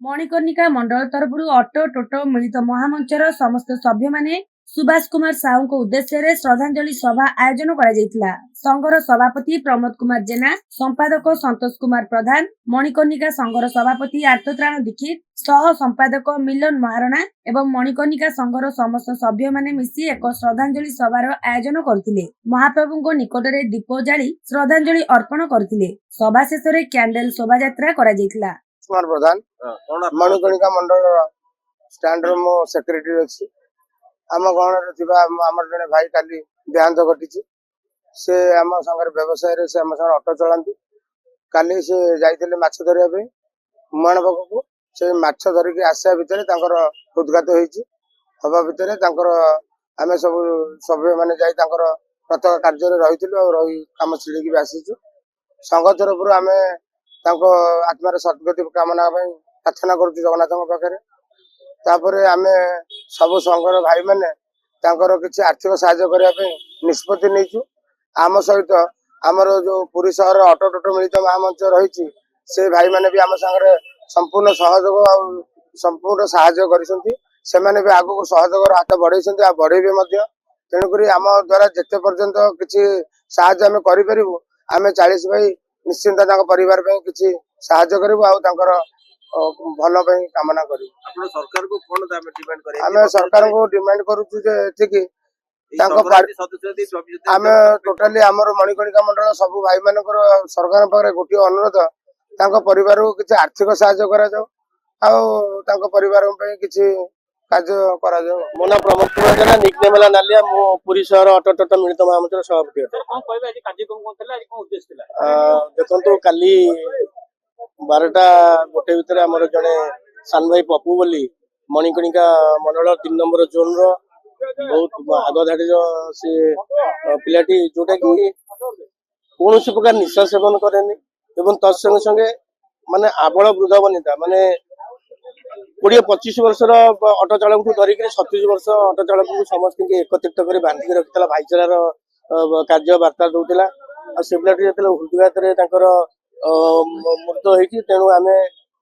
मणिकर्णिका मंडल तरफ अटो टोटो मिलित महामंचर समस्त सभ्य माने सुभाष कुमार साहू को उद्देश्य रे श्रद्धांजलि सभा आयोजन करा संघर सभापति प्रमोद कुमार जेना, संपादक संतोष कुमार प्रधान, मणिकर्णिका संघर सभापति आर्तत्राण दीक्षित, सह संपादक मिलन महारणा एवं मणिकर्णिका संघर समस्त सभ्य माने मिसी एक श्रद्धांजलि सभार आयोजन करथिले। महाप्रभु निकट में दीप जाली श्रद्धांजलि अर्पण करथिले। सभा शेष में कैंडल शोभा यात्रा करा जायतिला। कुमार प्रधान मणिकर्णिका मंडल स्टैंड रो मो सेक्रेटरी अछि। आम गण आमर जने भाई काली देहांत घटी से आम संगे व्यवसाय रे से आम संगे ऑटो चलांती। काली से जाइतिले माछ धरिया पे मुहाण पाखकु से माछ धरिक आसिया भितर तांकर उद्घात होईची। हवा भितर तांकर आमे सब सभ्य माने जाई तांकर प्रत्येक कार्य रे रहितिलु और रही काम छिड़िकी भी आसीचु। संघ तरफ आमे तांको आत्मार सद्गति कामना प्रार्थना करूँ जगन्नाथ पाखे। तापर आमे सब संघर भाई मैंने किसी आर्थिक साहाय्य करने निष्पत्ति नहीं। आम सहित आमर जो पुरी सहर अटो टोटो मिलित महामंच रही से भाई मैंने भी आम सागर संपूर्ण सहयोग और संपूर्ण साहाय्य कर आगु सहयोग हाथ बढ़े बढ़ेबे। तेणुक आम द्वारा जिते पर्यंत किसी साहाय्य आम करूँ आम 40 भाई निश्चिंत परिवार किसी साहाय्य करूँ भल कामना करूँ। सरकार को कौन डिमांड करे? आमे सरकार को डिमांड करूँ आम टोटाली आमर मणिकर्णिका मंडल सब भाई मान सरकार पाखे गोटे अनुरोध परिवार को किसी आर्थिक साहाय्य करा परिवार किसी कार्य करा। मो ना प्रमोद कुमार जेना निकनेम है नालिया। मो पुरी शहर अटो टोटो मिलित महामंचर सभापति। देखो काली 12टा गोटे भितर आमर जड़े सान भाई पप्पू बोली मणिकर्णिका मंडल 3 नंबर जोन रो बहुत आग धाड़ी से पिलाटी जोटा कि कौन प्रकार निशा सेवन करेनि एवं तत्संगे संगे माने आबल वृद्ध बनिता माने 20-25 वर्ष अटो चालक धरिक 37 वर्ष अटो चालक समस्त एकत्रित कर बांधिक रखी भाईचारार कार्य बार्ता दूसरा। से पिलाटी जो हृदघात मृत होती तेणु आम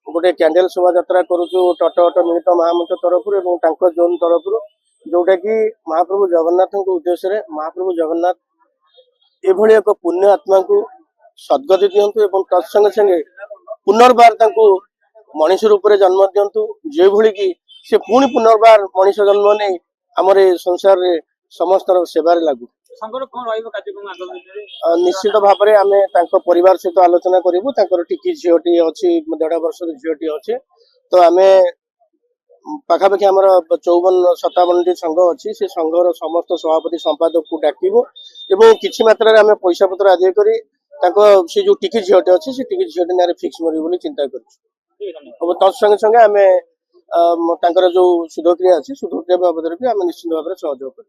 गोटे कैंडल शोभा यात्रा करुचु टटो अटो मिलित महामंच तरफ जोन तरफ जोटा कि महाप्रभु जगन्नाथ उद्देश्य महाप्रभु जगन्नाथ एभली एक पुण्य आत्मा को सद्गति दिंतु और तत्संगे संगे पुनर्बार मनीष रूप में जन्म दिंतु जो भली कि से पुणी पुनर्बार मनीष जन्म नहीं आमर संसार रे समस्त सेवार लागू। निश्चित भाव में आम परिवार सहित आलोचना करूँ। टिकी झीटी अच्छी 1.5 वर्षर झीटी अच्छे तो आम पाखापाखि आमर 54-57 संघ अच्छी से संघर समस्त सभापति संपादक को डाकबू और किसी मात्रा आम पैसा पत्र आदाय कर से जो टिकी झीटी अच्छी से टिकी झीटी ना फिक्स कर चिंता कर तत्संगे संगे आम जो सुधक्रिया अच्छी सुधक्रिया बाबद भी आम निश्चित भाव में सहयोग कर।